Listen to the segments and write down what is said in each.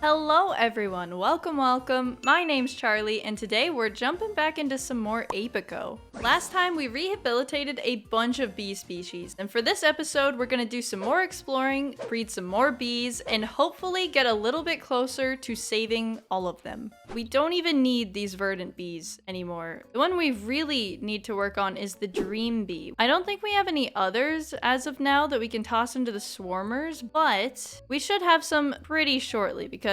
Hello everyone, welcome. My name's Charlie and today we're jumping back into some more APICO. Last time we rehabilitated a bunch of bee species, and for this episode we're gonna do some more exploring, breed some more bees, and hopefully get a little bit closer to saving all of them. We don't even need these verdant bees anymore. The one we really need to work on is the dream bee. I don't think we have any others as of now that we can toss into the swarmers, but we should have some pretty shortly because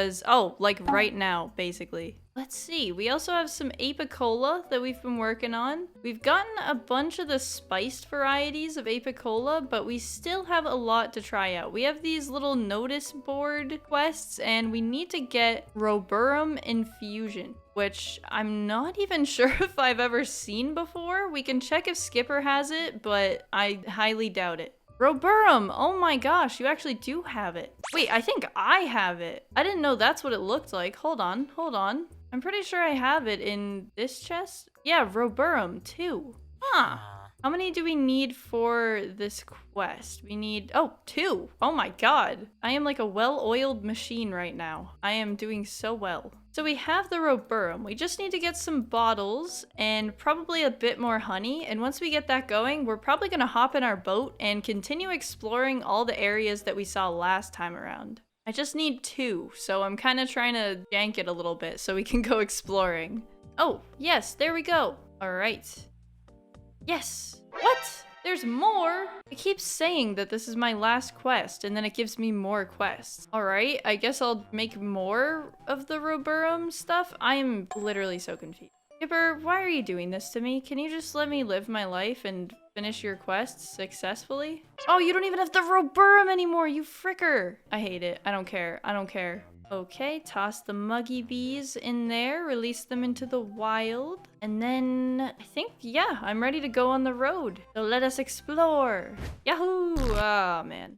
like right now, basically. Let's see, we also have some apicola that we've been working on. We've gotten a bunch of the spiced varieties of apicola, but we still have a lot to try out. We have these little notice board quests, and we need to get Roburum infusion, which I'm not even sure if I've ever seen before. We can check if Skipper has it, but I highly doubt it. Roburum! Oh my gosh, you actually do have it. Wait, I think I have it. I didn't know that's what it looked like. Hold on. I'm pretty sure I have it in this chest. Yeah, Roburum too. Huh. How many do we need for this quest? We need, 2. Oh my god. I am like a well-oiled machine right now. I am doing so well. So we have the Roburum. We just need to get some bottles and probably a bit more honey. And once we get that going, we're probably gonna hop in our boat and continue exploring all the areas that we saw last time around. I just need 2, so I'm kind of trying to jank it a little bit so we can go exploring. Oh, yes, there we go. All right. Yes. What? There's more? It keeps saying that this is my last quest, and then it gives me more quests. Alright, I guess I'll make more of the Roburum stuff. I am literally so confused. Skipper, why are you doing this to me? Can you just let me live my life and finish your quests successfully? Oh, you don't even have the Roburum anymore, you fricker! I hate it. I don't care. Okay, toss the muggy bees in there, release them into the wild, and then I think, yeah, I'm ready to go on the road. So let us explore. Yahoo! Oh, man.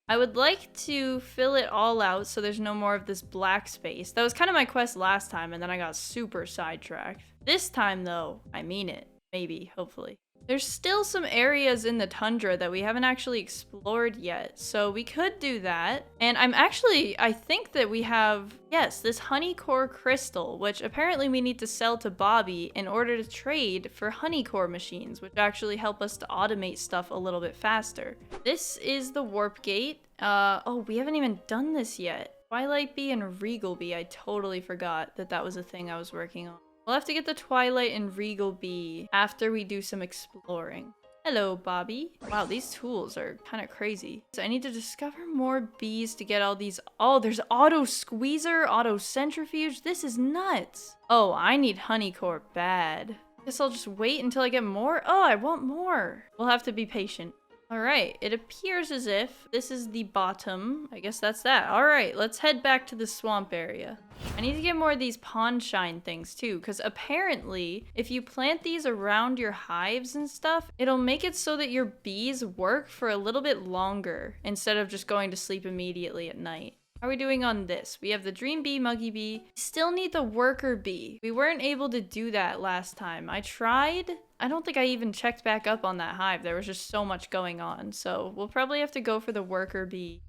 I would like to fill it all out so there's no more of this black space. That was kind of my quest last time, and then I got super sidetracked. This time, though, I mean it. Maybe, hopefully. There's still some areas in the tundra that we haven't actually explored yet, so we could do that. And I think that we have, yes, this honey core crystal, which apparently we need to sell to Bobby in order to trade for honey core machines, which actually help us to automate stuff a little bit faster. This is the warp gate. We haven't even done this yet. Twilight Bee and Regal Bee, I totally forgot that that was a thing I was working on. We'll have to get the Twilight and Regal Bee after we do some exploring. Hello, Bobby. Wow, these tools are kind of crazy. So I need to discover more bees to get all these. Oh, there's auto squeezer, auto centrifuge. This is nuts. Oh, I need honey core bad. Guess I'll just wait until I get more. Oh, I want more. We'll have to be patient. All right, it appears as if this is the bottom. I guess that's that. All right, let's head back to the swamp area. I need to get more of these pond shine things too, because apparently if you plant these around your hives and stuff, it'll make it so that your bees work for a little bit longer instead of just going to sleep immediately at night. How are we doing on this? We have the dream bee, muggy bee. Still need the worker bee. We weren't able to do that last time. I tried. I don't think I even checked back up on that hive. There was just so much going on. So we'll probably have to go for the worker bee.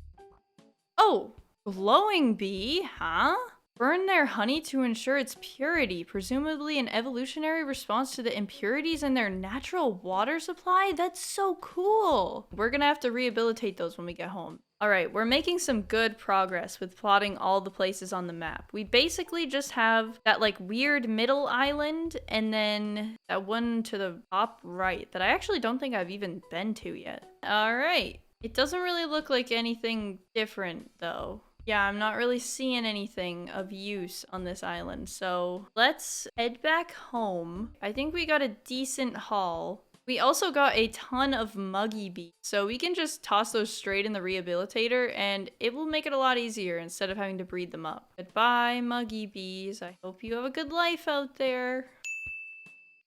Oh, glowing bee, huh? Burn their honey to ensure its purity, presumably an evolutionary response to the impurities in their natural water supply? That's so cool. We're gonna have to rehabilitate those when we get home. All right, we're making some good progress with plotting all the places on the map. We basically just have that like weird middle island and then that one to the top right that I actually don't think I've even been to yet. All right, it doesn't really look like anything different though. Yeah, I'm not really seeing anything of use on this island, so let's head back home. I think we got a decent haul. We also got a ton of muggy bees, so we can just toss those straight in the rehabilitator and it will make it a lot easier instead of having to breed them up. Goodbye, muggy bees. I hope you have a good life out there.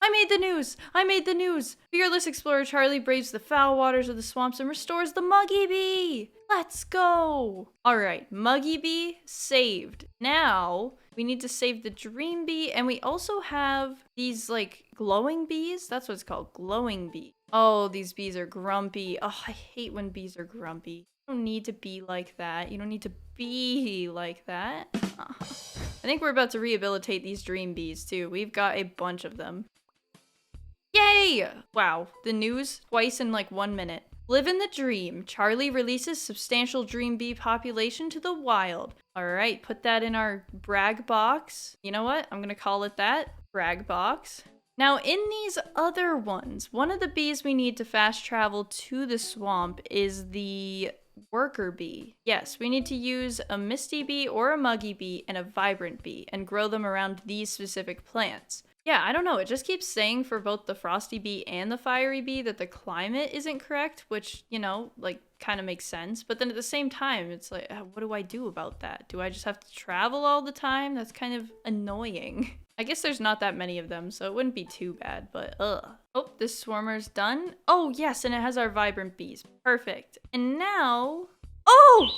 I made the news! Fearless explorer Charlie braves the foul waters of the swamps and restores the muggy bee! Let's go! Alright, muggy bee saved. Now, we need to save the dream bee, and we also have these, like, glowing bees? That's what it's called, glowing bee. Oh, these bees are grumpy. Oh, I hate when bees are grumpy. I don't need to be like that. You don't need to be like that. I think we're about to rehabilitate these dream bees too. We've got a bunch of them. Yay! Wow, the news twice in like 1 minute. Live in the dream. Charlie releases substantial dream bee population to the wild. All right, put that in our brag box. You know what? I'm gonna call it that. Brag box. Now, in these other ones, one of the bees we need to fast travel to the swamp is the worker bee. Yes, we need to use a misty bee or a muggy bee and a vibrant bee and grow them around these specific plants. Yeah, I don't know. It just keeps saying for both the frosty bee and the fiery bee that the climate isn't correct, which, you know, like kind of makes sense. But then at the same time, it's like, what do I do about that? Do I just have to travel all the time? That's kind of annoying. I guess there's not that many of them, so it wouldn't be too bad, but ugh. Oh, this swarmer's done. Oh, yes, and it has our vibrant bees. Perfect. And now... Oh!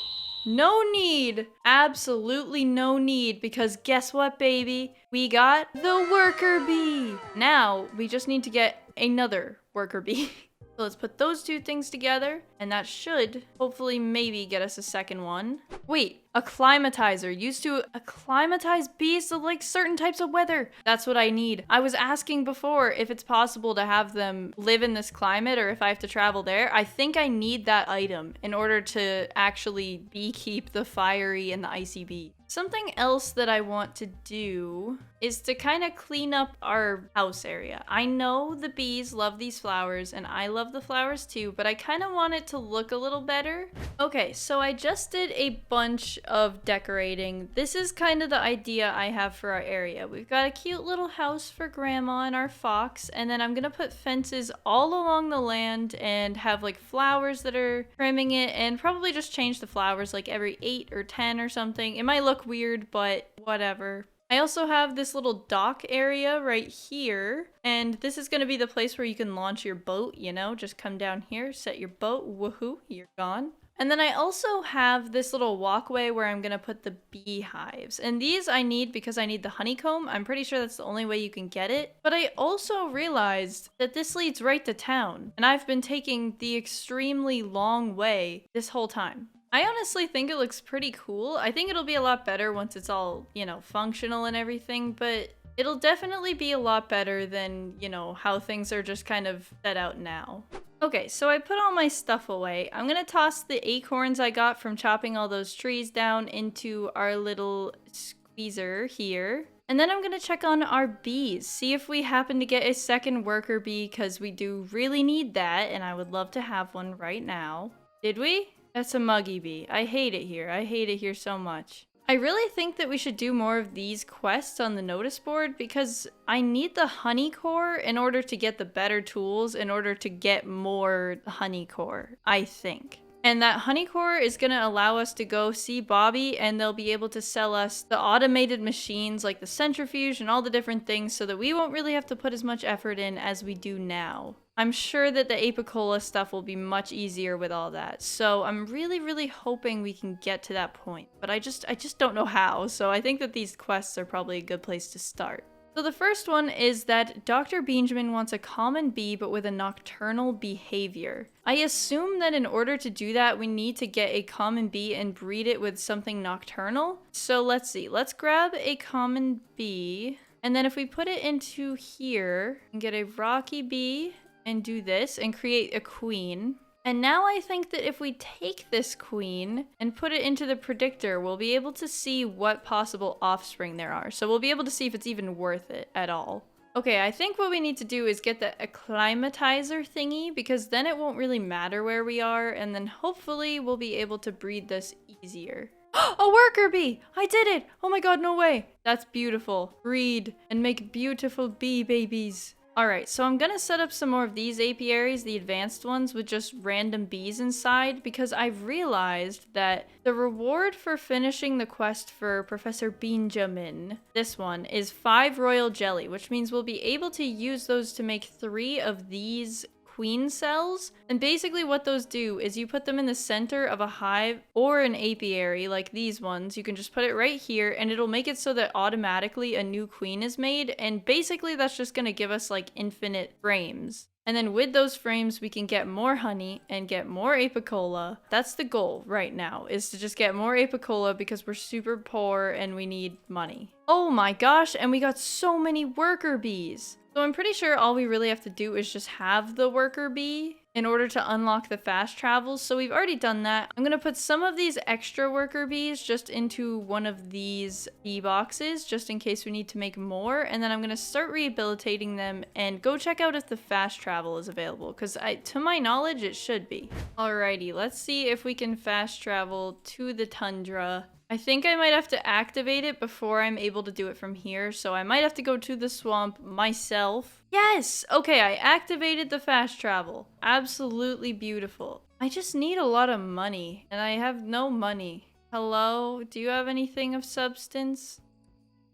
No need. Absolutely no need, because guess what, baby? We got the worker bee. Now, we just need to get another worker bee. So let's put those two things together, and that should hopefully maybe get us a second one. Wait, Acclimatiser, used to acclimatize bees to like certain types of weather. That's what I need. I was asking before if it's possible to have them live in this climate or if I have to travel there. I think I need that item in order to actually beekeep the fiery and the icy bee. Something else that I want to do is to kind of clean up our house area. I know the bees love these flowers and I love the flowers too, but I kind of want it to look a little better. Okay, so I just did a bunch of decorating. This is kind of the idea I have for our area. We've got a cute little house for grandma and our fox, and then I'm gonna put fences all along the land and have like flowers that are trimming it, and probably just change the flowers like every 8 or 10 or something. It might look weird, but whatever. I also have this little dock area right here, and this is going to be the place where you can launch your boat, you know, just come down here, set your boat, woohoo, you're gone. And then I also have this little walkway where I'm going to put the beehives, and these I need because I need the honeycomb. I'm pretty sure that's the only way you can get it, but I also realized that this leads right to town, and I've been taking the extremely long way this whole time. I honestly think it looks pretty cool. I think it'll be a lot better once it's all, you know, functional and everything, but it'll definitely be a lot better than, you know, how things are just kind of set out now. Okay, so I put all my stuff away. I'm gonna toss the acorns I got from chopping all those trees down into our little squeezer here. And then I'm gonna check on our bees, see if we happen to get a second worker bee, because we do really need that, and I would love to have one right now. Did we? That's a muggy bee. I hate it here. I hate it here so much. I really think that we should do more of these quests on the notice board because I need the honey core in order to get the better tools, in order to get more honey core, I think. And that honey core is going to allow us to go see Bobby, and they'll be able to sell us the automated machines like the centrifuge and all the different things so that we won't really have to put as much effort in as we do now. I'm sure that the APICO stuff will be much easier with all that. So I'm really, really hoping we can get to that point. But I just don't know how. So I think that these quests are probably a good place to start. So the first one is that Dr. Benjamin wants a common bee but with a nocturnal behavior. I assume that in order to do that, we need to get a common bee and breed it with something nocturnal. So let's see. Let's grab a common bee. And then if we put it into here and get a rocky bee and do this and create a queen. And now I think that if we take this queen and put it into the predictor, we'll be able to see what possible offspring there are. So we'll be able to see if it's even worth it at all. Okay, I think what we need to do is get the Acclimatiser thingy, because then it won't really matter where we are, and then hopefully we'll be able to breed this easier. A worker bee! I did it! Oh my god, no way! That's beautiful. Breed and make beautiful bee babies. Alright, so I'm gonna set up some more of these apiaries, the advanced ones, with just random bees inside, because I've realized that the reward for finishing the quest for Professor Benjamin, this one, is 5 royal jelly, which means we'll be able to use those to make 3 of these queen cells. And basically what those do is you put them in the center of a hive or an apiary like these ones. You can just put it right here and it'll make it so that automatically a new queen is made, and basically that's just going to give us like infinite frames. And then with those frames, we can get more honey and get more apicola. That's the goal right now, is to just get more apicola because we're super poor and we need money. Oh my gosh, and we got so many worker bees. So I'm pretty sure all we really have to do is just have the worker bee in order to unlock the fast travels. So we've already done that. I'm gonna put some of these extra worker bees just into one of these bee boxes, just in case we need to make more. And then I'm gonna start rehabilitating them and go check out if the fast travel is available, because to my knowledge, it should be. Alrighty, let's see if we can fast travel to the tundra. I think I might have to activate it before I'm able to do it from here, so I might have to go to the swamp myself. Yes! Okay, I activated the fast travel. Absolutely beautiful. I just need a lot of money, and I have no money. Hello? Do you have anything of substance?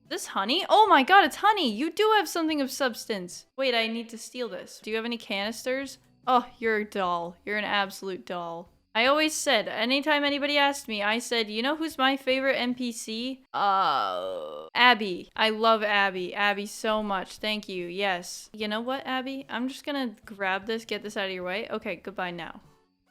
This honey? Oh my god, it's honey! You do have something of substance! Wait, I need to steal this. Do you have any canisters? Oh, you're a doll. You're an absolute doll. I always said, anytime anybody asked me, I said, you know who's my favorite NPC? Abby. I love Abby. Abby so much. Thank you. Yes. You know what, Abby? I'm just gonna grab this, get this out of your way. Okay, goodbye now.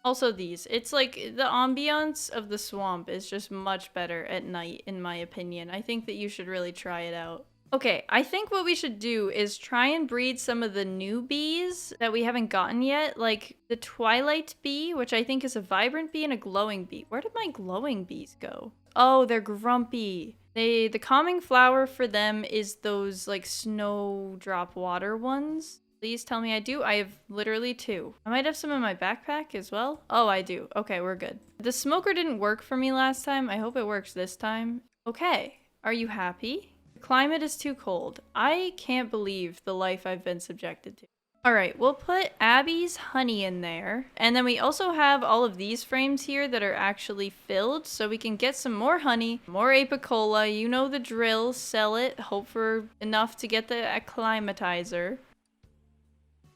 Also these. It's like, the ambiance of the swamp is just much better at night, in my opinion. I think that you should really try it out. Okay, I think what we should do is try and breed some of the new bees that we haven't gotten yet, like the twilight bee, which I think is a vibrant bee, and a glowing bee. Where did my glowing bees go? Oh, they're grumpy. The calming flower for them is those like snowdrop water ones. Please tell me I do. I have literally 2. I might have some in my backpack as well. Oh, I do. Okay, we're good. The smoker didn't work for me last time. I hope it works this time. Okay, are you happy? The climate is too cold. I can't believe the life I've been subjected to. Alright, we'll put Abby's honey in there. And then we also have all of these frames here that are actually filled, so we can get some more honey, more apicola, you know the drill, sell it, hope for enough to get the Acclimatiser.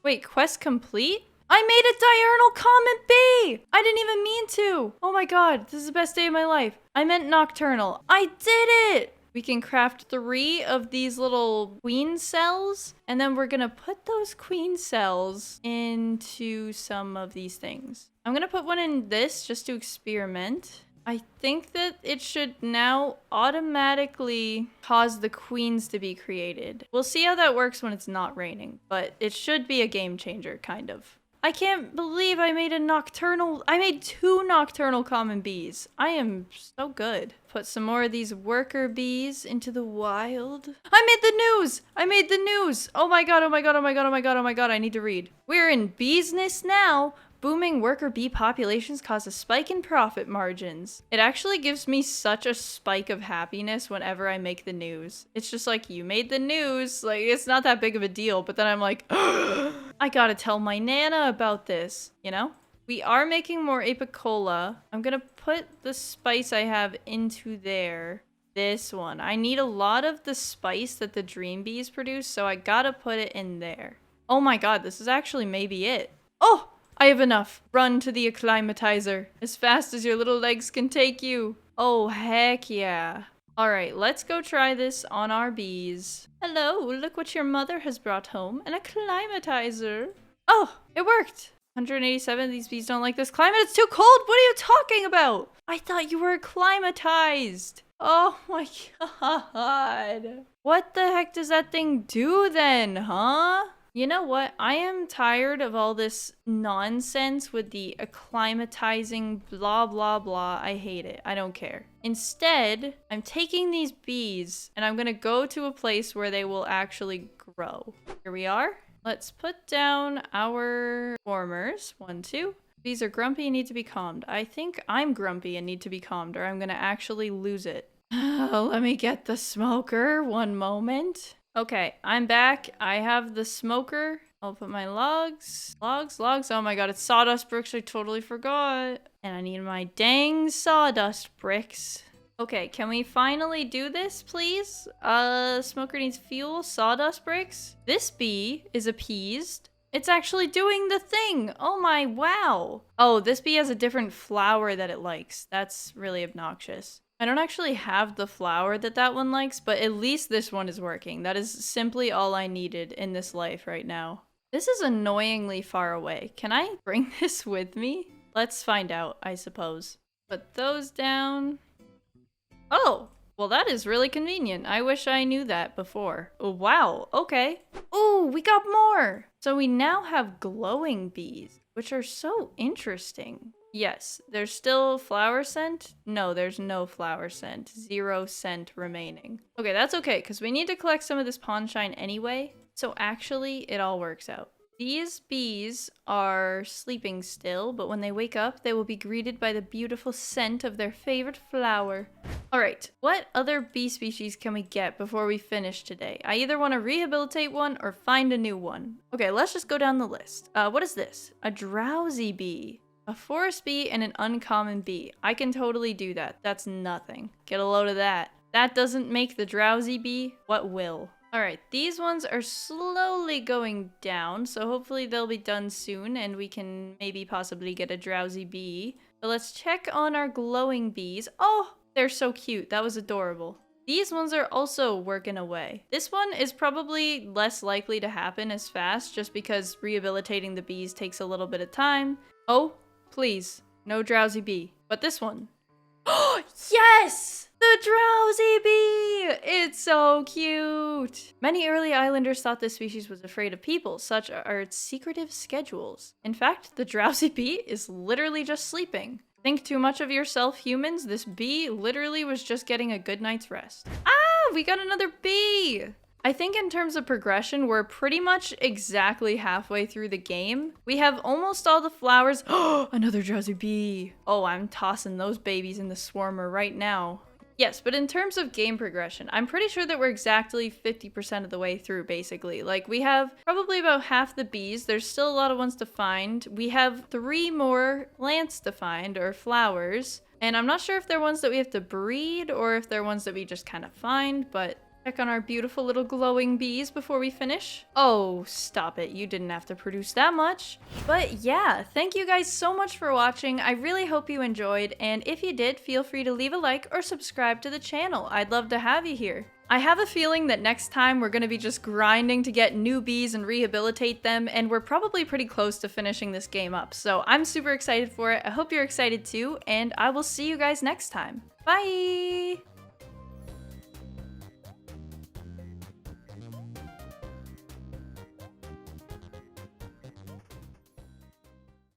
Wait, quest complete? I made a diurnal common bee! I didn't even mean to! Oh my god, this is the best day of my life. I meant nocturnal. I did it! We can craft 3 of these little queen cells, and then we're gonna put those queen cells into some of these things. I'm gonna put one in this just to experiment. I think that it should now automatically cause the queens to be created. We'll see how that works when it's not raining, but it should be a game changer, kind of. I can't believe I made I made 2 nocturnal common bees. I am so good. Put some more of these worker bees into the wild. I made the news! I made the news! Oh my god, oh my god, oh my god, oh my god, oh my god, I need to read. We're in business now! Booming worker bee populations cause a spike in profit margins. It actually gives me such a spike of happiness whenever I make the news. It's just like, you made the news. Like, it's not that big of a deal, but then I'm like, I gotta tell my Nana about this, you know? We are making more apicola. I'm gonna put the spice I have into there. This one. I need a lot of the spice that the dream bees produce, so I gotta put it in there. Oh my god, this is actually maybe it. Oh! I have enough. Run to the Acclimatiser as fast as your little legs can take you. Oh, heck yeah. Alright, let's go try this on our bees. Hello, look what your mother has brought home. An Acclimatiser. Oh, it worked. 187, these bees don't like this climate. It's too cold. What are you talking about? I thought you were acclimatized. Oh my god. What the heck does that thing do then, huh? You know what? I am tired of all this nonsense with the acclimatizing blah blah blah. I hate it. I don't care. Instead, I'm taking these bees and I'm gonna go to a place where they will actually grow. Here we are. Let's put down our warmers. 1, 2. Bees are grumpy and need to be calmed. I think I'm grumpy and need to be calmed, or I'm gonna actually lose it. Let me get the smoker. 1 moment. Okay, I'm back. I have the smoker. I'll put my logs. Logs. Oh my god, it's sawdust bricks. I totally forgot. And I need my dang sawdust bricks. Okay, can we finally do this, please? Smoker needs fuel, sawdust bricks. This bee is appeased. It's actually doing the thing. Oh my, wow. Oh, this bee has a different flower that it likes. That's really obnoxious. I don't actually have the flower that one likes, but at least this one is working. That is simply all I needed in this life right now. This is annoyingly far away. Can I bring this with me? Let's find out, I suppose. Put those down. Oh, well that is really convenient. I wish I knew that before. Oh, wow, okay. Oh, we got more! So we now have glowing bees, which are so interesting. Yes, there's still flower scent? No, there's no flower scent. 0 scent remaining. Okay, that's okay, because we need to collect some of this pond shine anyway. So actually, it all works out. These bees are sleeping still, but when they wake up, they will be greeted by the beautiful scent of their favorite flower. Alright, what other bee species can we get before we finish today? I either want to rehabilitate one or find a new one. Okay, let's just go down the list. What is this? A drowsy bee. A forest bee and an uncommon bee. I can totally do that. That's nothing. Get a load of that. That doesn't make the drowsy bee. What will? Alright, these ones are slowly going down, so hopefully they'll be done soon and we can maybe possibly get a drowsy bee. But let's check on our glowing bees. Oh, they're so cute. That was adorable. These ones are also working away. This one is probably less likely to happen as fast just because rehabilitating the bees takes a little bit of time. Oh, please, no drowsy bee. But this one. Oh, yes! The drowsy bee! It's so cute! Many early islanders thought this species was afraid of people, such are its secretive schedules. In fact, the drowsy bee is literally just sleeping. Think too much of yourself, humans? This bee literally was just getting a good night's rest. Ah! We got another bee! I think in terms of progression, we're pretty much exactly halfway through the game. We have almost all the flowers. Oh, another drowsy bee. Oh, I'm tossing those babies in the swarmer right now. Yes, but in terms of game progression, I'm pretty sure that we're exactly 50% of the way through, basically. Like, we have probably about half the bees. There's still a lot of ones to find. We have 3 more plants to find, or flowers. And I'm not sure if they're ones that we have to breed, or if they're ones that we just kind of find, but check on our beautiful little glowing bees before we finish. Oh, stop it. You didn't have to produce that much. But yeah, thank you guys so much for watching. I really hope you enjoyed, and if you did, feel free to leave a like or subscribe to the channel. I'd love to have you here. I have a feeling that next time we're going to be just grinding to get new bees and rehabilitate them, and we're probably pretty close to finishing this game up. So I'm super excited for it. I hope you're excited too, and I will see you guys next time. Bye!